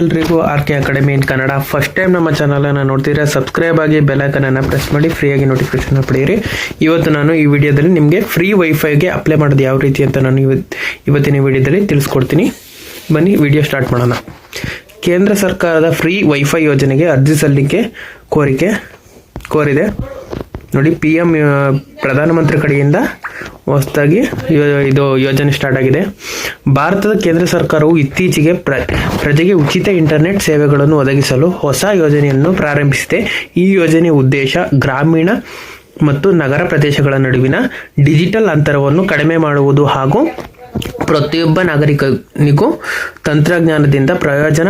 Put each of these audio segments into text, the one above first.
ಎಲ್ರಿಗೂ RK academy ಇನ್ Kannada first time ನಮ್ಮ ಚಾನಲನ್ನು ನೋಡ್ತಿದ್ರೆ ಸಬ್ಸ್ಕ್ರೈಬ್ ಆಗಿ ಬೆಲ್ ಐಕಾನ್ ಅನ್ನು ಪ್ರೆಸ್ ಮಾಡಿ ಫ್ರೀಯಾಗಿ ನೋಟಿಫಿಕೇಶನ್ ಪಡೆಯಿರಿ. ಇವತ್ತು ನಾನು ಈ ವಿಡಿಯೋದಲ್ಲಿ ನಿಮಗೆ ಫ್ರೀ ವೈಫೈಗೆ ಅಪ್ಲೈ ಮಾಡೋದು ಯಾವ ರೀತಿ ಅಂತ ನಾನು ಇವತ್ತಿನ ವಿಡಿಯೋದಲ್ಲಿ ತಿಳಿಸ್ಕೊಡ್ತೀನಿ. ಬನ್ನಿ ವಿಡಿಯೋ ಸ್ಟಾರ್ಟ್ ಮಾಡೋಣ. ಕೇಂದ್ರ ಸರ್ಕಾರದ ಫ್ರೀ ವೈಫೈ ಯೋಜನೆಗೆ ಅರ್ಜಿ ಸಲ್ಲಿಕೆ ಕೋರಿದೆ. ನೋಡಿ, PM ಪ್ರಧಾನಮಂತ್ರಿ ಕಡೆಯಿಂದ ಹೊಸದಾಗಿ ಇದು ಯೋಜನೆ ಸ್ಟಾರ್ಟ್ ಆಗಿದೆ. ಭಾರತದ ಕೇಂದ್ರ ಸರ್ಕಾರವು ಇತ್ತೀಚೆಗೆ ಪ್ರಜೆಗೆ ಉಚಿತ ಇಂಟರ್ನೆಟ್ ಸೇವೆಗಳನ್ನು ಒದಗಿಸಲು ಹೊಸ ಯೋಜನೆಯನ್ನು ಪ್ರಾರಂಭಿಸಿದೆ. ಈ ಯೋಜನೆಯ ಉದ್ದೇಶ ಗ್ರಾಮೀಣ ಮತ್ತು ನಗರ ಪ್ರದೇಶಗಳ ನಡುವಿನ ಡಿಜಿಟಲ್ ಅಂತರವನ್ನು ಕಡಿಮೆ ಮಾಡುವುದು ಹಾಗೂ ಪ್ರತಿಯೊಬ್ಬ ನಾಗರಿಕನಿಗೂ ತಂತ್ರಜ್ಞಾನದಿಂದ ಪ್ರಯೋಜನ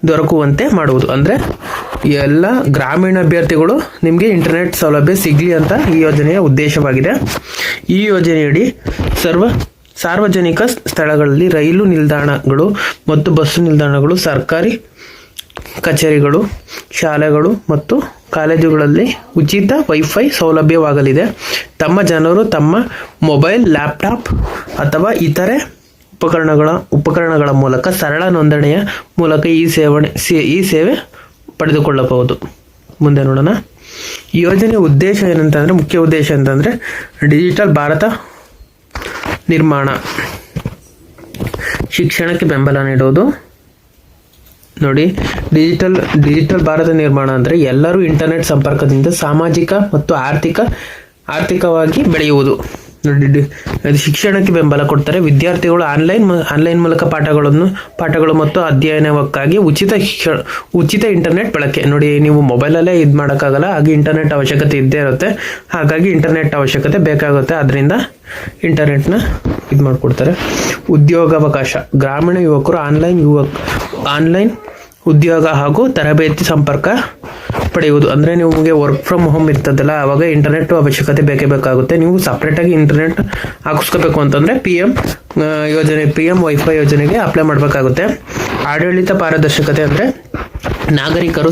ದೊರಕುವಂತೆ ಮಾಡುವುದು. ಅಂದರೆ ಎಲ್ಲ ಗ್ರಾಮೀಣ ಅಭ್ಯರ್ಥಿಗಳು ನಿಮಗೆ ಇಂಟರ್ನೆಟ್ ಸೌಲಭ್ಯ ಸಿಗಲಿ ಅಂತ ಈ ಯೋಜನೆಯ ಉದ್ದೇಶವಾಗಿದೆ. ಈ ಯೋಜನೆಯಡಿ ಸಾರ್ವಜನಿಕ ಸ್ಥಳಗಳಲ್ಲಿ ರೈಲು ನಿಲ್ದಾಣಗಳು ಮತ್ತು ಬಸ್ಸು ನಿಲ್ದಾಣಗಳು, ಸರ್ಕಾರಿ ಕಚೇರಿಗಳು, ಶಾಲೆಗಳು ಮತ್ತು ಕಾಲೇಜುಗಳಲ್ಲಿ ಉಚಿತ ವೈಫೈ ಸೌಲಭ್ಯವಾಗಲಿದೆ. ಜನರು ತಮ್ಮ ಮೊಬೈಲ್, ಲ್ಯಾಪ್ಟಾಪ್ ಅಥವಾ ಇತರೆ ಉಪಕರಣಗಳ ಮೂಲಕ ಸರಳ ನೋಂದಣಿಯ ಮೂಲಕ ಈ ಸೇವೆ ಪಡೆದುಕೊಳ್ಳಬಹುದು. ಮುಂದೆ ನೋಡೋಣ. ಈ ಯೋಜನೆಯ ಉದ್ದೇಶ ಏನಂತಂದರೆ, ಮುಖ್ಯ ಉದ್ದೇಶ ಅಂತಂದರೆ ಡಿಜಿಟಲ್ ಭಾರತ ನಿರ್ಮಾಣ, ಶಿಕ್ಷಣಕ್ಕೆ ಬೆಂಬಲ ನೀಡುವುದು. ನೋಡಿ, ಡಿಜಿಟಲ್ ಭಾರತ ನಿರ್ಮಾಣ ಅಂದರೆ ಎಲ್ಲರೂ ಇಂಟರ್ನೆಟ್ ಸಂಪರ್ಕದಿಂದ ಸಾಮಾಜಿಕ ಮತ್ತು ಆರ್ಥಿಕವಾಗಿ ಬೆಳೆಯುವುದು. ಶಿಕ್ಷಣಕ್ಕೆ ಬೆಂಬಲ ಕೊಡ್ತಾರೆ. ವಿದ್ಯಾರ್ಥಿಗಳು ಆನ್ಲೈನ್ ಮೂಲಕ ಪಾಠಗಳು ಮತ್ತು ಅಧ್ಯಯನಕ್ಕಾಗಿ ಉಚಿತ ಇಂಟರ್ನೆಟ್ ಬಳಕೆ. ನೋಡಿ, ನೀವು ಮೊಬೈಲಲ್ಲೇ ಇದು ಮಾಡೋಕ್ಕಾಗಲ್ಲ, ಹಾಗೆ ಇಂಟರ್ನೆಟ್ ಅವಶ್ಯಕತೆ ಇದ್ದೇ ಇರುತ್ತೆ. ಹಾಗಾಗಿ ಇಂಟರ್ನೆಟ್ ಅವಶ್ಯಕತೆ ಬೇಕಾಗುತ್ತೆ, ಅದರಿಂದ ಇಂಟರ್ನೆಟ್ನ ಇದು ಮಾಡಿಕೊಡ್ತಾರೆ. ಉದ್ಯೋಗಾವಕಾಶ, ಗ್ರಾಮೀಣ ಯುವಕರು ಆನ್ಲೈನ್ ಉದ್ಯೋಗ ಹಾಗೂ ತರಬೇತಿ ಸಂಪರ್ಕ ಪಡೆಯುವುದು. ಅಂದರೆ ನಿಮಗೆ ವರ್ಕ್ ಫ್ರಮ್ ಹೋಮ್ ಇರ್ತದಲ್ಲ, ಆವಾಗ ಇಂಟರ್ನೆಟ್ ಅವಶ್ಯಕತೆ ಬೇಕಾಗುತ್ತೆ. ನೀವು ಸಪ್ರೇಟಾಗಿ ಇಂಟರ್ನೆಟ್ ಹಾಕಿಸ್ಕೋಬೇಕು ಅಂತಂದರೆ PM ವೈಫೈ ಯೋಜನೆಗೆ ಅಪ್ಲೈ ಮಾಡಬೇಕಾಗುತ್ತೆ. ಆಡಳಿತ ಪಾರದರ್ಶಕತೆ ಅಂದರೆ ನಾಗರಿಕರು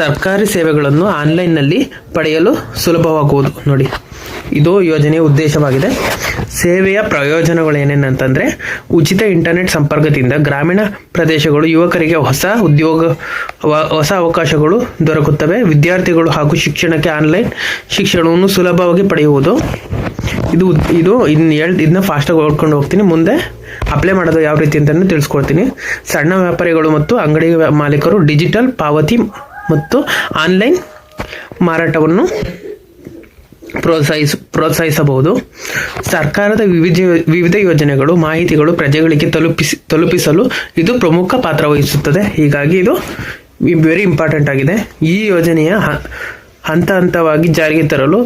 ಸರ್ಕಾರಿ ಸೇವೆಗಳನ್ನು ಆನ್ಲೈನ್ನಲ್ಲಿ ಪಡೆಯಲು ಸುಲಭವಾಗುವುದು. ನೋಡಿ, ಇದು ಯೋಜನೆಯ ಉದ್ದೇಶವಾಗಿದೆ. ಸೇವೆಯ ಪ್ರಯೋಜನಗಳು ಏನೇನಂತಂದರೆ, ಉಚಿತ ಇಂಟರ್ನೆಟ್ ಸಂಪರ್ಕದಿಂದ ಗ್ರಾಮೀಣ ಪ್ರದೇಶಗಳು ಯುವಕರಿಗೆ ಹೊಸ ಅವಕಾಶಗಳು ದೊರಕುತ್ತವೆ. ವಿದ್ಯಾರ್ಥಿಗಳು ಹಾಗೂ ಶಿಕ್ಷಣಕ್ಕೆ ಆನ್ಲೈನ್ ಶಿಕ್ಷಣವನ್ನು ಸುಲಭವಾಗಿ ಪಡೆಯುವುದು. ಇದನ್ನ ಫಾಸ್ಟಾಗಿ ಓದ್ಕೊಂಡು ಹೋಗ್ತೀನಿ. ಮುಂದೆ ಅಪ್ಲೈ ಮಾಡೋದು ಯಾವ ರೀತಿ ಅಂತ ತಿಳಿಸ್ಕೊಡ್ತೀನಿ. ಸಣ್ಣ ವ್ಯಾಪಾರಿಗಳು ಮತ್ತು ಅಂಗಡಿ ಮಾಲೀಕರು ಡಿಜಿಟಲ್ ಪಾವತಿ ಮತ್ತು ಆನ್ಲೈನ್ ಮಾರಾಟವನ್ನು ಪ್ರೋತ್ಸಾಹಿಸಬಹುದು. ಸರ್ಕಾರದ ವಿವಿಧ ಯೋಜನೆಗಳು ಮಾಹಿತಿಗಳು ಪ್ರಜೆಗಳಿಗೆ ತಲುಪಿಸಲು ಇದು ಪ್ರಮುಖ ಪಾತ್ರ ವಹಿಸುತ್ತದೆ. ಹೀಗಾಗಿ ಇದು ವೆರಿ ಇಂಪಾರ್ಟೆಂಟ್ ಆಗಿದೆ. ಈ ಯೋಜನೆಯ ಹಂತವಾಗಿ ಜಾರಿಗೆ ತರಲು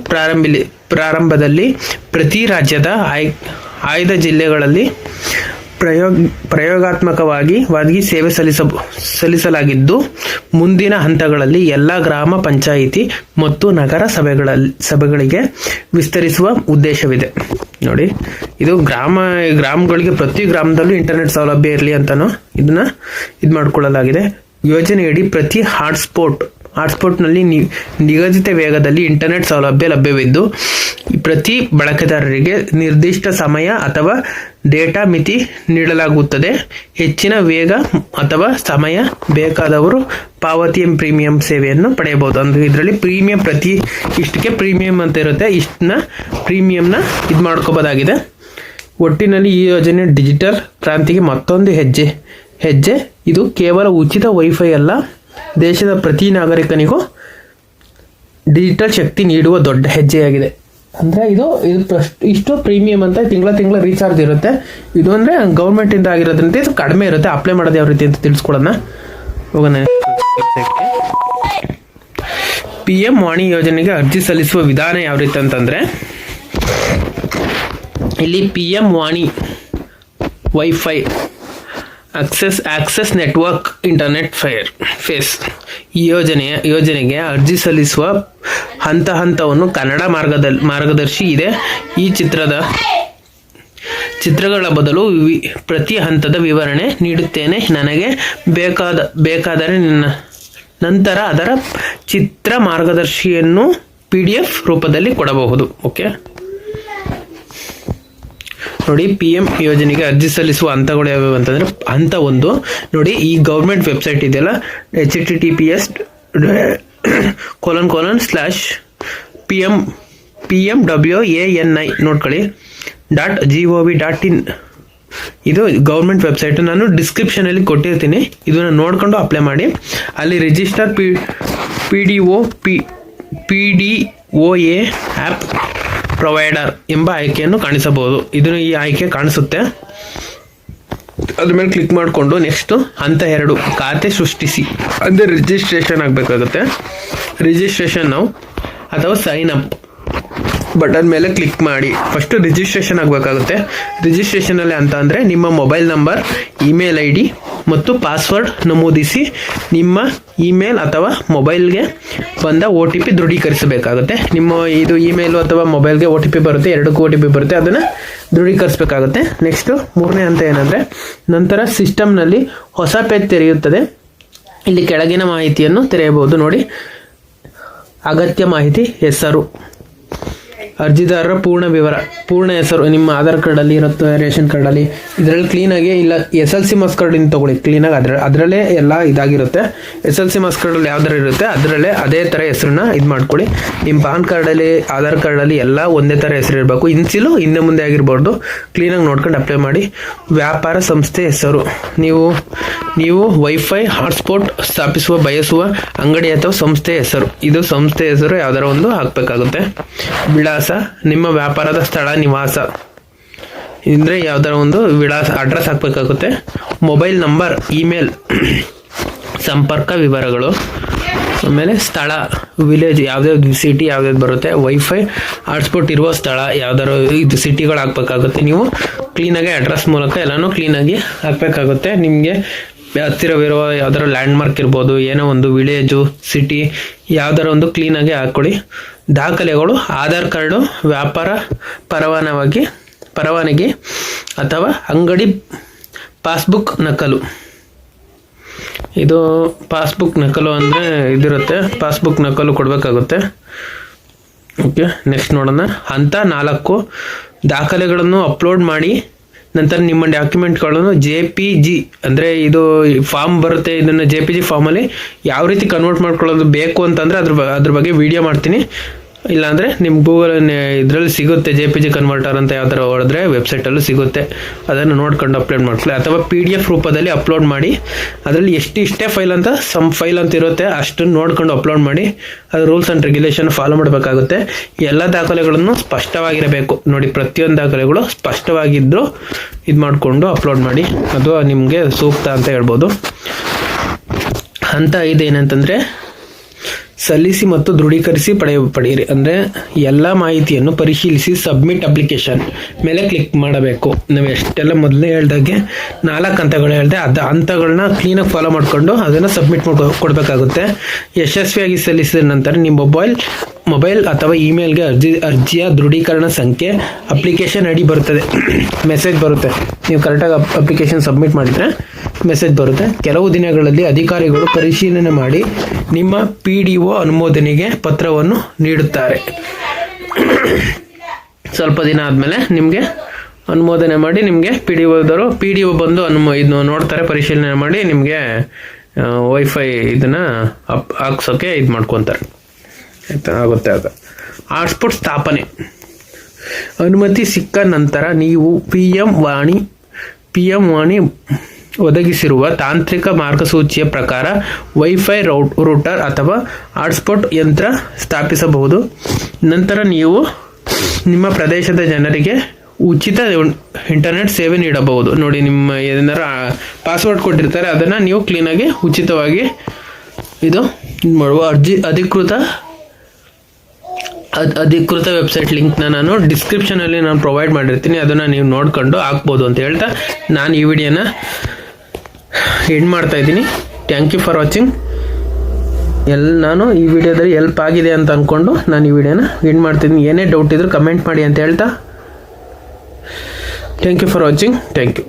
ಪ್ರಾರಂಭದಲ್ಲಿ ಪ್ರತಿ ರಾಜ್ಯದ ಆಯ್ದ ಜಿಲ್ಲೆಗಳಲ್ಲಿ ಪ್ರಯೋಗಾತ್ಮಕವಾಗಿ ಸೇವೆ ಸಲ್ಲಿಸಲಾಗಿದ್ದು, ಮುಂದಿನ ಹಂತಗಳಲ್ಲಿ ಎಲ್ಲ ಗ್ರಾಮ ಪಂಚಾಯಿತಿ ಮತ್ತು ನಗರ ಸಭೆಗಳಿಗೆ ವಿಸ್ತರಿಸುವ ಉದ್ದೇಶವಿದೆ. ನೋಡಿ, ಇದು ಗ್ರಾಮಗಳಿಗೆ ಪ್ರತಿ ಗ್ರಾಮದಲ್ಲೂ ಇಂಟರ್ನೆಟ್ ಸೌಲಭ್ಯ ಇರಲಿ ಅಂತಲೂ ಇದನ್ನ ಮಾಡ್ಕೊಳ್ಳಲಾಗಿದೆ. ಯೋಜನೆಯಡಿ ಪ್ರತಿ ಹಾಟ್ಸ್ಪಾಟ್ನಲ್ಲಿ ನಿಗದಿತ ವೇಗದಲ್ಲಿ ಇಂಟರ್ನೆಟ್ ಸೌಲಭ್ಯ ಲಭ್ಯವಿದ್ದು, ಪ್ರತಿ ಬಳಕೆದಾರರಿಗೆ ನಿರ್ದಿಷ್ಟ ಸಮಯ ಅಥವಾ ಡೇಟಾ ಮಿತಿ ನೀಡಲಾಗುತ್ತದೆ. ಹೆಚ್ಚಿನ ವೇಗ ಅಥವಾ ಸಮಯ ಬೇಕಾದವರು ಪಾವತಿ ಪ್ರೀಮಿಯಂ ಸೇವೆಯನ್ನು ಪಡೆಯಬಹುದು. ಅಂದರೆ ಇದರಲ್ಲಿ ಪ್ರೀಮಿಯಂ ಇಷ್ಟಕ್ಕೆ ಪ್ರೀಮಿಯಂ ಅಂತ ಇರುತ್ತೆ, ಇಷ್ಟನ್ನ ಪ್ರೀಮಿಯಂನ ಇದು ಮಾಡ್ಕೋಬೋದಾಗಿದೆ. ಒಟ್ಟಿನಲ್ಲಿ ಈ ಯೋಜನೆ ಡಿಜಿಟಲ್ ಕ್ರಾಂತಿಗೆ ಮತ್ತೊಂದು ಹೆಜ್ಜೆ. ಇದು ಕೇವಲ ಉಚಿತ ವೈಫೈ ಅಲ್ಲ, ದೇಶದ ಪ್ರತಿ ನಾಗರಿಕನಿಗೂ ಡಿಜಿಟಲ್ ಶಕ್ತಿ ನೀಡುವ ದೊಡ್ಡ ಹೆಜ್ಜೆಯಾಗಿದೆ. ಅಂದರೆ ಇದು ಇಷ್ಟು ಪ್ರೀಮಿಯಂ ಅಂತ ತಿಂಗಳ ರೀಚಾರ್ಜ್ ಇರುತ್ತೆ. ಇದು ಅಂದರೆ ಗೌರ್ಮೆಂಟಿಂದ ಆಗಿರೋದ್ರಿಂದ ಇದು ಕಡಿಮೆ ಇರುತ್ತೆ. ಅಪ್ಲೈ ಮಾಡೋದು ಯಾವ ರೀತಿ ಅಂತ ತಿಳಿಸ್ಕೊಡೋಣ. ಹೋಗೋಣ. PM ವಾಣಿ ಯೋಜನೆಗೆ ಅರ್ಜಿ ಸಲ್ಲಿಸುವ ವಿಧಾನ ಯಾವ ರೀತಿ ಅಂತಂದರೆ, ಇಲ್ಲಿ PM ವಾಣಿ wifi access network internet phase ಈ ಯೋಜನೆಗೆ ಅರ್ಜಿ ಸಲ್ಲಿಸುವ ಹಂತವನ್ನು ಕನ್ನಡ ಮಾರ್ಗದರ್ಶಿ ಇದೆ. ಈ ಚಿತ್ರಗಳ ಬದಲು ಪ್ರತಿ ಹಂತದ ವಿವರಣೆ ನೀಡುತ್ತೇನೆ. ನನಗೆ ಬೇಕಾದರೆ ನಂತರ ಅದರ ಚಿತ್ರ ಮಾರ್ಗದರ್ಶಿಯನ್ನು PDF ರೂಪದಲ್ಲಿ ಕೊಡಬಹುದು. ಓಕೆ, ನೋಡಿ, PM ಯೋಜನೆಗೆ ಅರ್ಜಿ ಸಲ್ಲಿಸುವ ಹಂತಗಳು ಯಾವ್ಯಾವ ಅಂತಂದ್ರೆ, ಹಂತ 1 ನೋಡಿ, ಈ ಗೌರ್ಮೆಂಟ್ ವೆಬ್ಸೈಟ್ ಇದೆಯಲ್ಲ, https://pmwani ನೋಡ್ಕೊಳ್ಳಿ .gov.in. ಇದು ಗೌರ್ಮೆಂಟ್ ವೆಬ್ಸೈಟ್. ನಾನು ಡಿಸ್ಕ್ರಿಪ್ಷನ್ ಅಲ್ಲಿ ಕೊಟ್ಟಿರ್ತೀನಿ, ಇದನ್ನ ನೋಡ್ಕೊಂಡು ಅಪ್ಲೈ ಮಾಡಿ. ಅಲ್ಲಿ ರಿಜಿಸ್ಟರ್ PDOA ಆ್ಯಪ್ ಪ್ರೊವೈಡರ್ ಎಂಬ ಆಯ್ಕೆಯನ್ನು ಕಾಣಿಸಬಹುದು. ಈ ಆಯ್ಕೆ ಕಾಣಿಸುತ್ತೆ. ಅದ್ರ ಮೇಲೆ ಕ್ಲಿಕ್ ಮಾಡಿಕೊಂಡು ನೆಕ್ಸ್ಟ್ ಹಂತ 2 ಖಾತೆ ಸೃಷ್ಟಿಸಿ ಅಂದರೆ ರಿಜಿಸ್ಟ್ರೇಷನ್ ಆಗಬೇಕಾಗುತ್ತೆ. ರಿಜಿಸ್ಟ್ರೇಷನ್ ನಾವು ಅಥವಾ ಸೈನ್ ಅಪ್ ಬಟನ್ ಮೇಲೆ ಕ್ಲಿಕ್ ಮಾಡಿ. ಫಸ್ಟ್ ರಿಜಿಸ್ಟ್ರೇಷನ್ ಆಗಬೇಕಾಗುತ್ತೆ. ರಿಜಿಸ್ಟ್ರೇಷನ್ ಅಲ್ಲಿ ಅಂತ ಅಂದರೆ ನಿಮ್ಮ ಮೊಬೈಲ್ ನಂಬರ್, ಇಮೇಲ್ ID ಮತ್ತು ಪಾಸ್ವರ್ಡ್ ನಮೂದಿಸಿ ನಿಮ್ಮ ಇಮೇಲ್ ಅಥವಾ ಮೊಬೈಲ್ಗೆ ಬಂದ OTP ದೃಢೀಕರಿಸಬೇಕಾಗುತ್ತೆ. ನಿಮ್ಮ ಇದು ಇಮೇಲು ಅಥವಾ ಮೊಬೈಲ್ಗೆ OTP ಬರುತ್ತೆ, ಎರಡಕ್ಕೂ OTP ಬರುತ್ತೆ, ಅದನ್ನು ದೃಢೀಕರಿಸಬೇಕಾಗುತ್ತೆ. ನೆಕ್ಸ್ಟ್ 3ನೇ ಹಂತ ಏನಂದರೆ, ನಂತರ ಸಿಸ್ಟಮ್ನಲ್ಲಿ ಹೊಸ ಪೇಜ್ ತೆರೆಯುತ್ತದೆ. ಇಲ್ಲಿ ಕೆಳಗಿನ ಮಾಹಿತಿಯನ್ನು ತೆರೆಯಬಹುದು. ನೋಡಿ, ಅಗತ್ಯ ಮಾಹಿತಿ: ಹೆಸರು, ಅರ್ಜಿದಾರರ ಪೂರ್ಣ ಹೆಸರು, ನಿಮ್ಮ ಆಧಾರ್ ಕಾರ್ಡಲ್ಲಿ ಇರುತ್ತೆ, ರೇಷನ್ ಕಾರ್ಡಲ್ಲಿ, ಇದರಲ್ಲಿ ಕ್ಲೀನಾಗಿ ಇಲ್ಲ SLC ಮಾರ್ಕ್ಸ್ ಕಾರ್ಡಿಂದ ತೊಗೊಳ್ಳಿ, ಕ್ಲೀನಾಗಿ ಅದರಲ್ಲೇ ಎಲ್ಲ ಇದಾಗಿರುತ್ತೆ. SLC ಮಾರ್ಕ್ಸ್ ಕಾರ್ಡಲ್ಲಿ ಯಾವ್ದಾರು ಇರುತ್ತೆ ಅದರಲ್ಲೇ ಅದೇ ಥರ ಹೆಸರನ್ನ ಇದು ಮಾಡ್ಕೊಳ್ಳಿ. ನಿಮ್ಮ ಪಾನ್ ಕಾರ್ಡಲ್ಲಿ, ಆಧಾರ್ ಕಾರ್ಡಲ್ಲಿ ಎಲ್ಲ ಒಂದೇ ಥರ ಹೆಸರು ಇರಬೇಕು. ಇನ್ಸಿಲು ಹಿಂದೆ ಮುಂದೆ ಆಗಿರ್ಬಾರ್ದು. ಕ್ಲೀನಾಗಿ ನೋಡ್ಕೊಂಡು ಅಪ್ಲೈ ಮಾಡಿ. ವ್ಯಾಪಾರ ಸಂಸ್ಥೆ ಹೆಸರು, ನೀವು ವೈಫೈ ಹಾಟ್ಸ್ಪಾಟ್ ಸ್ಥಾಪಿಸುವ ಬಯಸುವ ಅಂಗಡಿ ಅಥವಾ ಸಂಸ್ಥೆ ಹೆಸರು, ಇದು ಸಂಸ್ಥೆ ಹೆಸರು ಯಾವ್ದಾರ ಒಂದು ಹಾಕಬೇಕಾಗುತ್ತೆ. ವಿಳಾಸ, ನಿಮ್ಮ ವ್ಯಾಪಾರದ ಸ್ಥಳ, ನಿವಾಸ ಅಂದರೆ ಯಾವ್ದಾರ ಒಂದು ವಿಳಾಸ, ಅಡ್ರೆಸ್ ಹಾಕಬೇಕಾಗುತ್ತೆ. ಮೊಬೈಲ್ ನಂಬರ್, ಇಮೇಲ್, ಸಂಪರ್ಕ ವಿವರಗಳು, ಆಮೇಲೆ ಸ್ಥಳ, ವಿಲೇಜ್ ಯಾವ್ದಾವ್ದು ಸಿಟಿ ಯಾವ್ದಾವ್ದು ಬರುತ್ತೆ, ವೈಫೈ ಹಾಟ್ಸ್ಪಾಟ್ ಇರುವ ಸ್ಥಳ ಯಾವ್ದಾರು ಇದು ಸಿಟಿಗಳು ಹಾಕಬೇಕಾಗುತ್ತೆ. ನೀವು ಕ್ಲೀನಾಗಿ ಅಡ್ರೆಸ್ ಮೂಲಕ ಎಲ್ಲನೂ ಕ್ಲೀನಾಗಿ ಹಾಕಬೇಕಾಗುತ್ತೆ. ನಿಮಗೆ ಹತ್ತಿರವಿರುವ ಯಾವ್ದಾರ ಲ್ಯಾಂಡ್ ಮಾರ್ಕ್ ಇರ್ಬೋದು, ಏನೋ ಒಂದು ವಿಲೇಜು, ಸಿಟಿ ಯಾವ್ದಾರ ಒಂದು ಕ್ಲೀನಾಗಿ ಹಾಕ್ಕೊಳ್ಳಿ. ದಾಖಲೆಗಳು: ಆಧಾರ್ ಕಾರ್ಡು, ವ್ಯಾಪಾರ ಪರವಾನಗಿ ಅಥವಾ ಅಂಗಡಿ ಪಾಸ್ಬುಕ್ ನಕಲು. ಇದು ಪಾಸ್ಬುಕ್ ನಕಲು ಅಂದರೆ ಇದಿರುತ್ತೆ, ಪಾಸ್ಬುಕ್ ನಕಲು ಕೊಡಬೇಕಾಗುತ್ತೆ. ಓಕೆ, ನೆಕ್ಸ್ಟ್ ನೋಡೋಣ. ಹಂತ 4 ದಾಖಲೆಗಳನ್ನು ಅಪ್ಲೋಡ್ ಮಾಡಿ. ನಂತರ ನಿಮ್ಮ ಡಾಕ್ಯುಮೆಂಟ್ಗಳನ್ನು JPG ಅಂದರೆ ಇದು ಫಾರ್ಮ್ ಬರುತ್ತೆ, ಇದನ್ನು JPG ಫಾರ್ಮಲ್ಲಿ ಯಾವ ರೀತಿ ಕನ್ವರ್ಟ್ ಮಾಡ್ಕೊಳ್ಳೋದು ಬೇಕು ಅಂತಂದರೆ ಅದ್ರ ಬಗ್ಗೆ ವಿಡಿಯೋ ಮಾಡ್ತೀನಿ. ಇಲ್ಲಾಂದರೆ ನಿಮ್ಮ ಗೂಗಲ್ ಇದರಲ್ಲಿ ಸಿಗುತ್ತೆ, JPG ಕನ್ವರ್ಟರ್ ಅಂತ ಯಾವ ಥರ ಹೊಡೆದ್ರೆ ವೆಬ್ಸೈಟಲ್ಲೂ ಸಿಗುತ್ತೆ, ಅದನ್ನು ನೋಡ್ಕೊಂಡು ಅಪ್ಲೋಡ್ ಮಾಡ್ಕೊಳ್ಳಿ. ಅಥವಾ PDF ರೂಪದಲ್ಲಿ ಅಪ್ಲೋಡ್ ಮಾಡಿ. ಅದರಲ್ಲಿ ಇಷ್ಟೇ ಫೈಲ್ ಅಂತ ಫೈಲ್ ಅಂತ ಇರುತ್ತೆ, ಅಷ್ಟನ್ನು ನೋಡ್ಕೊಂಡು ಅಪ್ಲೋಡ್ ಮಾಡಿ. ಅದು ರೂಲ್ಸ್ ಆ್ಯಂಡ್ ರೆಗ್ಯುಲೇಷನ್ ಫಾಲೋ ಮಾಡಬೇಕಾಗುತ್ತೆ. ಎಲ್ಲ ದಾಖಲೆಗಳನ್ನು ಸ್ಪಷ್ಟವಾಗಿರಬೇಕು. ನೋಡಿ, ಪ್ರತಿಯೊಂದು ದಾಖಲೆಗಳು ಸ್ಪಷ್ಟವಾಗಿದ್ದರೂ ಇದು ಮಾಡಿಕೊಂಡು ಅಪ್ಲೋಡ್ ಮಾಡಿ. ಅದು ನಿಮಗೆ ಸೂಕ್ತ ಅಂತ ಹೇಳ್ಬೋದು. ಹಂತ 5 ಏನಂತಂದರೆ, ಸಲ್ಲಿಸಿ ಮತ್ತು ದೃಢೀಕರಿಸಿ ಪಡೆಯಿರಿ. ಅಂದರೆ ಎಲ್ಲ ಮಾಹಿತಿಯನ್ನು ಪರಿಶೀಲಿಸಿ ಸಬ್ಮಿಟ್ ಅಪ್ಲಿಕೇಶನ್ ಮೇಲೆ ಕ್ಲಿಕ್ ಮಾಡಬೇಕು. ನಾವು ಎಷ್ಟೆಲ್ಲ ಮೊದಲೇ ಹೇಳ್ದಾಗೆ 4 ಹಂತಗಳು ಹೇಳಿದೆ, ಹಂತಗಳನ್ನ ಕ್ಲೀನಾಗಿ ಫಾಲೋ ಮಾಡಿಕೊಂಡು ಅದನ್ನು ಸಬ್ಮಿಟ್ ಕೊಡಬೇಕಾಗುತ್ತೆ. ಯಶಸ್ವಿಯಾಗಿ ಸಲ್ಲಿಸಿದ ನಂತರ ನಿಮ್ಮ ಮೊಬೈಲ್ ಅಥವಾ ಇಮೇಲ್ಗೆ ಅರ್ಜಿಯ ದೃಢೀಕರಣ ಸಂಖ್ಯೆ, ಅಪ್ಲಿಕೇಶನ್ ID ಬರುತ್ತದೆ, ಮೆಸೇಜ್ ಬರುತ್ತೆ. ನೀವು ಕರೆಕ್ಟಾಗಿ ಅಪ್ಲಿಕೇಶನ್ ಸಬ್ಮಿಟ್ ಮಾಡಿದರೆ ಮೆಸೇಜ್ ಬರುತ್ತೆ. ಕೆಲವು ದಿನಗಳಲ್ಲಿ ಅಧಿಕಾರಿಗಳು ಪರಿಶೀಲನೆ ಮಾಡಿ ನಿಮ್ಮ PDO ಅನುಮೋದನೆಗೆ ಪತ್ರವನ್ನು ನೀಡುತ್ತಾರೆ. ಸ್ವಲ್ಪ ದಿನ ಆದಮೇಲೆ ನಿಮಗೆ ಅನುಮೋದನೆ ಮಾಡಿ ನಿಮಗೆ PDO ಬಂದು ಇದನ್ನು ನೋಡ್ತಾರೆ, ಪರಿಶೀಲನೆ ಮಾಡಿ ನಿಮಗೆ ವೈಫೈ ಇದನ್ನು ಹಾಕ್ಸೋಕ್ಕೆ ಇದು ಮಾಡ್ಕೊತಾರೆ. ಆಗುತ್ತೆ. ಹಾಟ್ಸ್ಪಾಟ್ ಸ್ಥಾಪನೆ ಅನುಮತಿ ಸಿಕ್ಕ ನಂತರ ನೀವು PM ವಾಣಿ ಒದಗಿಸಿರುವ ತಾಂತ್ರಿಕ ಮಾರ್ಗಸೂಚಿಯ ಪ್ರಕಾರ ವೈಫೈ ರೂಟರ್ ಅಥವಾ ಹಾಟ್ಸ್ಪಾಟ್ ಯಂತ್ರ ಸ್ಥಾಪಿಸಬಹುದು. ನಂತರ ನೀವು ನಿಮ್ಮ ಪ್ರದೇಶದ ಜನರಿಗೆ ಉಚಿತ ಇಂಟರ್ನೆಟ್ ಸೇವೆ ನೀಡಬಹುದು. ನೋಡಿ, ನಿಮ್ಮ ಏನಾರ ಪಾಸ್ವರ್ಡ್ ಕೊಟ್ಟಿರ್ತಾರೆ, ಅದನ್ನು ನೀವು ಕ್ಲೀನಾಗಿ ಉಚಿತವಾಗಿ ಇದು ಮಾಡುವ. ಅಧಿಕೃತ ವೆಬ್ಸೈಟ್ ಲಿಂಕ್ನ ನಾನು ಡಿಸ್ಕ್ರಿಪ್ಷನಲ್ಲಿ ಪ್ರೊವೈಡ್ ಮಾಡಿರ್ತೀನಿ, ಅದನ್ನು ನೀವು ನೋಡ್ಕೊಂಡು ಹಾಕ್ಬೋದು ಅಂತ ಹೇಳ್ತಾ ನಾನು ಈ ವಿಡಿಯೋನ ಎಂಡ್ ಮಾಡ್ತಾ ಇದ್ದೀನಿ. Thank you for watching. ನಾನು ಈ ವಿಡಿಯೋದಲ್ಲಿ ಹೆಲ್ಪ್ ಆಗಿದೆ ಅಂತ ಅಂದ್ಕೊಂಡು ನಾನು ಈ ವಿಡಿಯೋನ ಎಂಡ್ ಮಾಡ್ತಿದ್ದೀನಿ. ಏನೇ ಡೌಟ್ ಇದ್ರೂ ಕಮೆಂಟ್ ಮಾಡಿ ಅಂತ ಹೇಳ್ತಾ thank you for watching. Thank you.